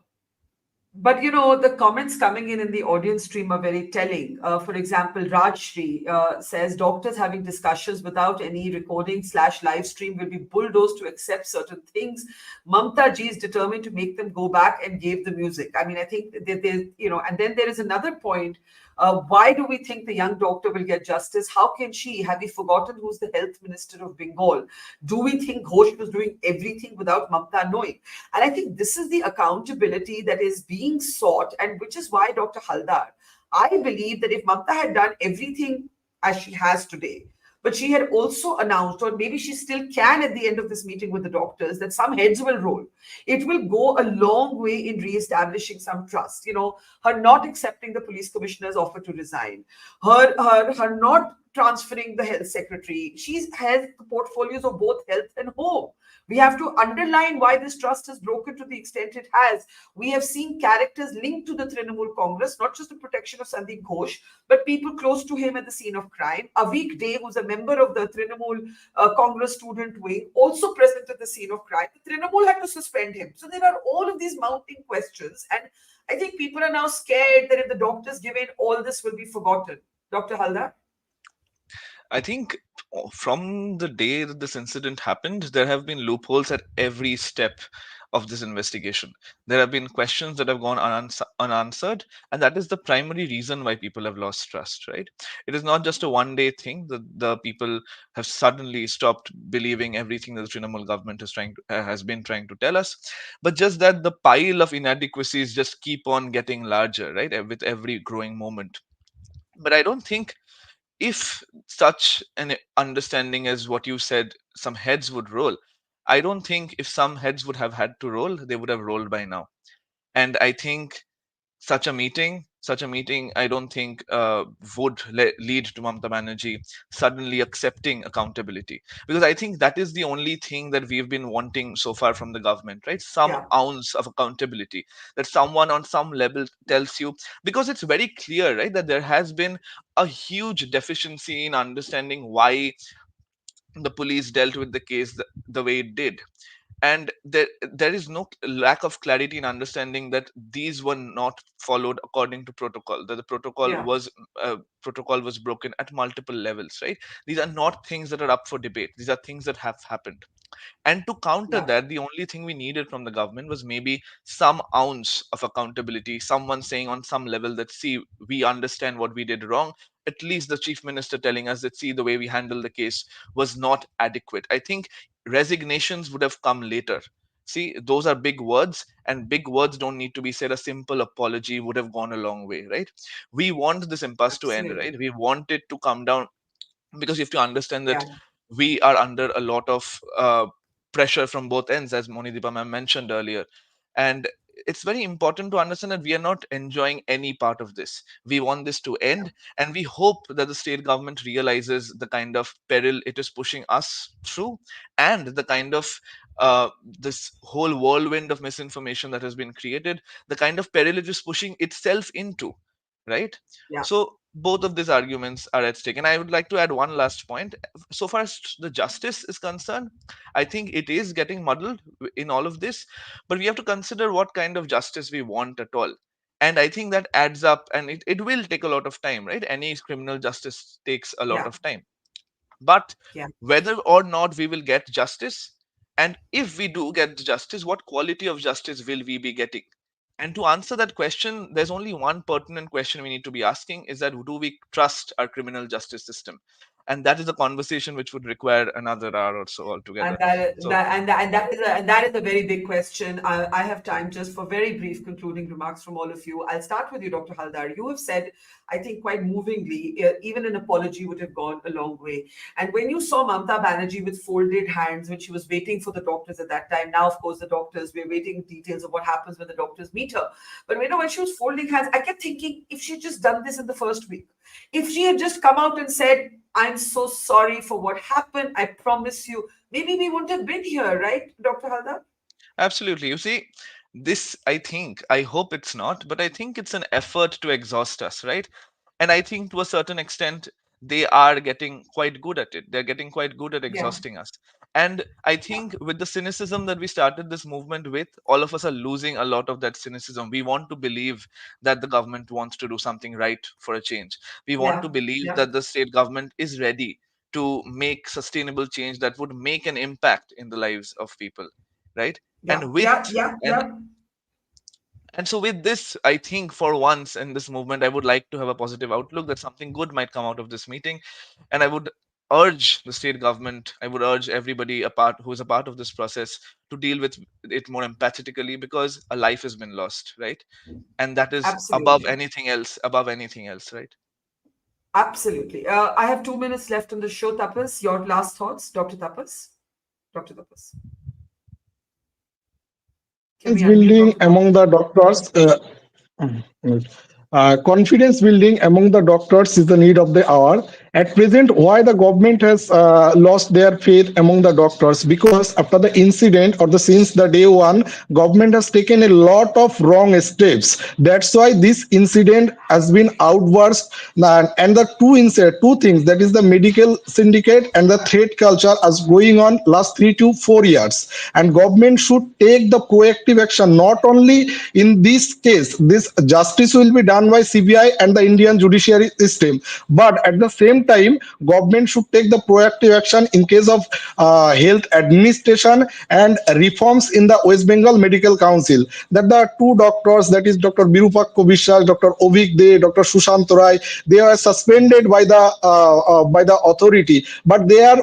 But you know, the comments coming in the audience stream are very telling. For example, Rajshri says doctors having discussions without any recording slash live stream will be bulldozed to accept certain things. Mamta ji is determined to make them go back and gave the music. I mean, I think that there's, you know, and then there is another point. Why do we think the young doctor will get justice? How can she? Have we forgotten who's the health minister of Bengal? Do we think Ghosh was doing everything without Mamta knowing? And I think this is the accountability that is being sought, and which is why Dr. Haldar, I believe that if Mamta had done everything as she has today, but she had also announced, or maybe she still can at the end of this meeting with the doctors, that some heads will roll. It will go a long way in re-establishing some trust. You know, her not accepting the police commissioner's offer to resign, her not transferring the health secretary. She's held the portfolios of both health and home. We have to underline why this trust has broken to the extent it has. We have seen characters linked to the Trinamool Congress, not just the protection of Sandeep Ghosh, but people close to him at the scene of crime. Avik Dey, who's a member of the Trinamool Congress student wing, also present at the scene of crime. The Trinamool had to suspend him. So there are all of these mounting questions. And I think people are now scared that if the doctors give in, all this will be forgotten. Dr. Haldar? I think from the day that this incident happened, there have been loopholes at every step of this investigation. There have been questions that have gone unanswered, and that is the primary reason why people have lost trust, right? It is not just a one day thing that the people have suddenly stopped believing everything that the Trinamool government is has been trying to tell us, but just that the pile of inadequacies just keep on getting larger, right, with every growing moment. But I don't think, if such an understanding as what you said, some heads would roll, I don't think if some heads would have had to roll, they would have rolled by now. And I think such a meeting, I don't think would lead to Mamata Banerjee suddenly accepting accountability, because I think that is the only thing that we've been wanting so far from the government, right? Some Yeah, ounce of accountability, that someone on some level tells you, because it's very clear, right, that there has been a huge deficiency in understanding why the police dealt with the case the way it did. And there is no lack of clarity in understanding that these were not followed according to protocol, that the yeah, protocol was broken at multiple levels, right? These are not things that are up for debate, these are things that have happened. And to counter yeah, that, the only thing we needed from the government was maybe some ounce of accountability, someone saying on some level that, see, we understand what we did wrong. At least the chief minister telling us that, see, the way we handled the case was not adequate. I think resignations would have come later. See, those are big words, and big words don't need to be said. A simple apology would have gone a long way, right? We want this impasse to end, absolutely. right? We want it to come down, because you have to understand Yeah, that we are under a lot of pressure from both ends, as Monideepa ma'am mentioned earlier. And it's very important to understand that we are not enjoying any part of this. We want this to yeah, end, and we hope that the state government realizes the kind of peril it is pushing us through, and the kind of this whole whirlwind of misinformation that has been created, the kind of peril it is pushing itself into, right? yeah, So both of these arguments are at stake. And I would like to add one last point. So far as the justice is concerned, I think it is getting muddled in all of this, but we have to consider what kind of justice we want at all. And I think that adds up, and it will take a lot of time, right? Any criminal justice takes a lot yeah, of time. But yeah. whether or not we will get justice, and if we do get justice, what quality of justice will we be getting? And to answer that question, there's only one pertinent question we need to be asking, is that, do we trust our criminal justice system? And that is a conversation which would require another hour or so And altogether. that, So that is a very big question. I have time just for very brief concluding remarks from all of you. I'll start with you, Dr. Haldar. You have said, I think quite movingly, even an apology would have gone a long way. And when you saw Mamata Banerjee with folded hands when she was waiting for the doctors at that time, now of course the doctors, we're waiting details of what happens when the doctors meet her. But you know, when she was folding hands, I kept thinking, if she had just done this in the first week, if she had just come out and said, I'm so sorry for what happened, I promise you, maybe we wouldn't have been here, right, Dr. Haldar? absolutely. You see, this, I hope it's not, but I think it's an effort to exhaust us, right? And I think to a certain extent, they are getting quite good at it. They're getting quite good at Yeah, exhausting us. And I think with the cynicism that we started this movement with, all of us are losing a lot of that cynicism. We want to believe that the government wants to do something right for a change. We want Yeah, to believe yeah, that the state government is ready to make sustainable change that would make an impact in the lives of people, right? yeah, And with yeah, yeah, and yeah. and so with this, I think for once in this movement, I would like to have a positive outlook that something good might come out of this meeting. And I would urge the state government, I would urge everybody who is a part of this process to deal with it more empathetically, because a life has been lost, right? And that is Absolutely. above anything else, right? Absolutely. I have 2 minutes left on the show, Tapas. Your last thoughts, Dr. Tapas? Dr. Tapas. Can we unmute Building Dr. among Tapas? the doctors. Confidence building among the doctors is the need of the hour. At present, why the government has lost their faith among the doctors? Because after the incident or the since the day one, government has taken a lot of wrong steps. That's why this incident has been outburst. And the two things, that is the medical syndicate and the threat culture, is going on last 3 to 4 years. And government should take the proactive action. Not only in this case, this justice will be done by CBI and the Indian judiciary system, but at the same time, government should take the proactive action in case of health administration and reforms in the West Bengal Medical Council. That the two doctors, that is Dr. Birupakko Bishwas, Dr. Ovik De, Dr. Sushant Rai, they are suspended by the authority, but they are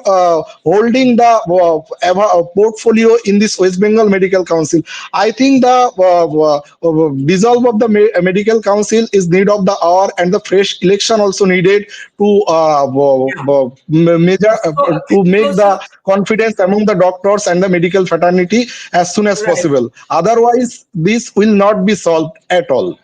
holding the portfolio in this West Bengal Medical Council. I think the dissolve of the medical council is need of the hour, and the fresh election also needed to Yeah. measure So to it make goes to, the confidence among the doctors and the medical fraternity as soon as right. possible. Otherwise, this will not be solved at all.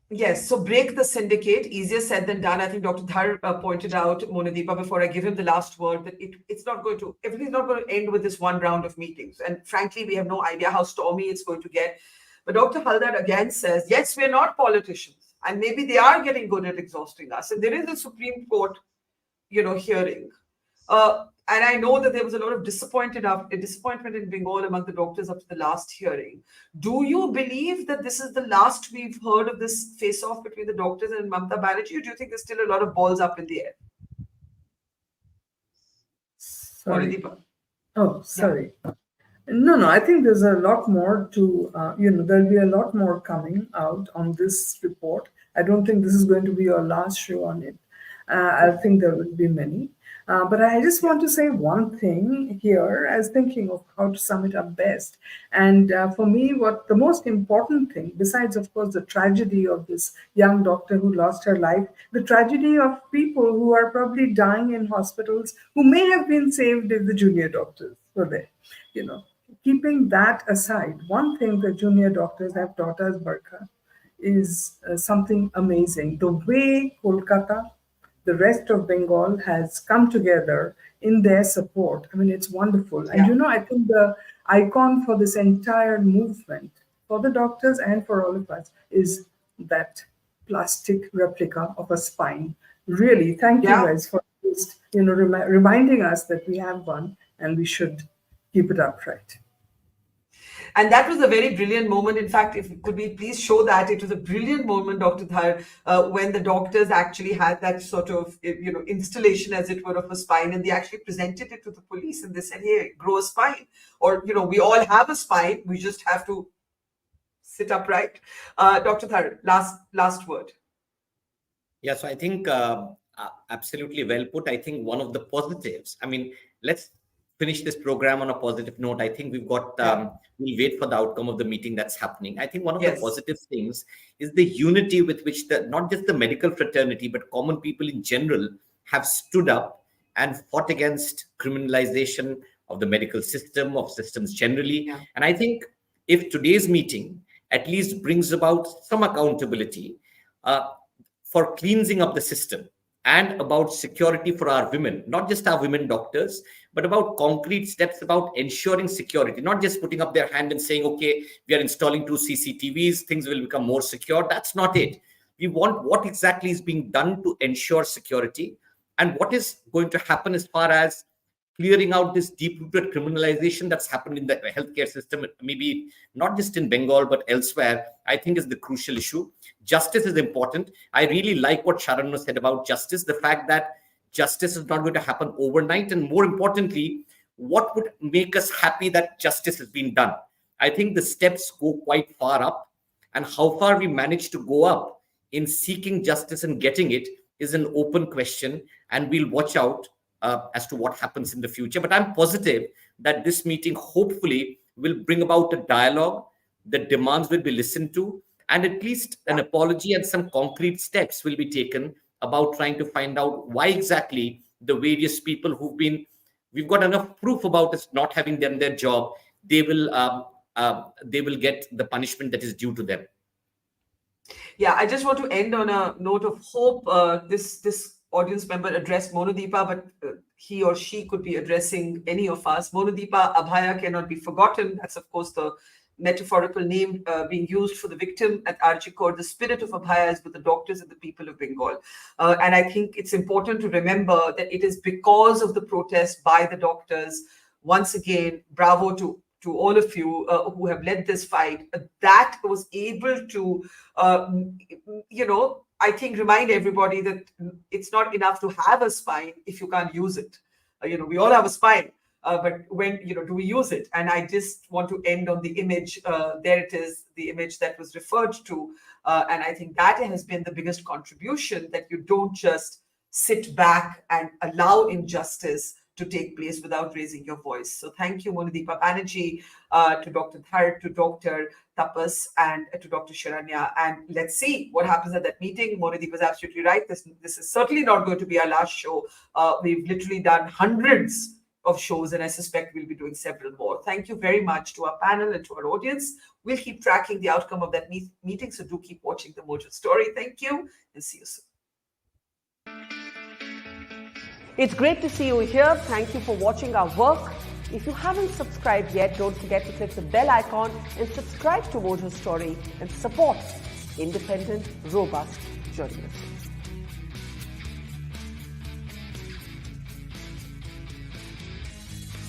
Yes, so break the syndicate, easier said than done. I think Dr. Dhar pointed out, Monideepa, before I give him the last word, that it's not going to, everything's not going to end with this one round of meetings. And frankly, we have no idea how stormy it's going to get. But Dr. Haldar again says, yes, we're not politicians. And maybe they are getting good at exhausting us. And there is a Supreme Court, hearing. And I know that there was a lot of disappointment in Bengal among the doctors after the last hearing. Do you believe that this is the last we've heard of this face-off between the doctors and Mamata Banerjee, or do you think there's still a lot of balls up in the air? Sorry. Monideepa. Oh, sorry. No, no, I think there's a lot more to, there'll be a lot more coming out on this report. I don't think this is going to be your last show on it. I think there will be many. But I just want to say one thing here. I was thinking of how to sum it up best. And for me, what the most important thing, besides, of course, the tragedy of this young doctor who lost her life, the tragedy of people who are probably dying in hospitals who may have been saved if the junior doctors were there. Keeping that aside, one thing the junior doctors have taught us, Barkha, is something amazing. The way Kolkata, the rest of Bengal has come together in their support. I mean, it's wonderful. And Yeah. I think the icon for this entire movement, for the doctors and for all of us, is that plastic replica of a spine. Really, thank you Yeah. guys for just, reminding us that we have one and we should keep it upright. And that was a very brilliant moment. In fact, if could we please show that, it was a brilliant moment, Dr. Dhar, when the doctors actually had that sort of, installation, as it were, of a spine, and they actually presented it to the police, and they said, "Hey, grow a spine," or we all have a spine. We just have to sit upright. Dr. Dhar, last word. Yeah, so I think absolutely well put. I think one of the positives, I mean, let's finish this program on a positive note. I think we've got, we'll wait for the outcome of the meeting that's happening. I think one of the Yes. positive things is the unity with which not just the medical fraternity, but common people in general have stood up and fought against criminalization of the medical system, of systems generally. Yeah. And I think if today's meeting at least brings about some accountability, for cleansing up the system and about security for our women, not just our women doctors, but about concrete steps about ensuring security, not just putting up their hand and saying, okay, we are installing 2 CCTVs, things will become more secure. That's not it. We want what exactly is being done to ensure security and what is going to happen as far as clearing out this deep-rooted criminalization that's happened in the healthcare system, maybe not just in Bengal, but elsewhere, I think is the crucial issue. Justice is important. I really like what Sharanya said about justice, the fact that justice is not going to happen overnight. And more importantly, what would make us happy that justice has been done? I think the steps go quite far up, and how far we manage to go up in seeking justice and getting it is an open question, and we'll watch out as to what happens in the future. But I'm positive that this meeting hopefully will bring about a dialogue, the demands will be listened to, and at least an apology and some concrete steps will be taken about trying to find out why exactly the various people we've got enough proof about us not having done their job, they will get the punishment that is due to them. Yeah, I just want to end on a note of hope. This audience member addressed Monideepa, but he or she could be addressing any of us. Monideepa Abhaya cannot be forgotten. That's, of course, the metaphorical name being used for the victim at RG Kor. The spirit of Abhaya is with the doctors and the people of Bengal. And I think it's important to remember that it is because of the protest by the doctors. Once again, bravo to all of you who have led this fight, that was able to, I think remind everybody that it's not enough to have a spine if you can't use it. We all have a spine, but when, do we use it? And I just want to end on the image. There it is, the image that was referred to. And I think that has been the biggest contribution, that you don't just sit back and allow injustice to take place without raising your voice. So thank you, Monideepa Banerjee, to Dr. Dhar, to Dr. Tapas, and to Dr. Sharanya. And let's see what happens at that meeting. Monideepa is absolutely right. This is certainly not going to be our last show. We've literally done hundreds of shows, and I suspect we'll be doing several more. Thank you very much to our panel and to our audience. We'll keep tracking the outcome of that meeting, so do keep watching the Mojo Story. Thank you, and see you soon. It's great to see you here. Thank you for watching our work. If you haven't subscribed yet, don't forget to click the bell icon and subscribe to Mojo Story and support independent, robust journalism.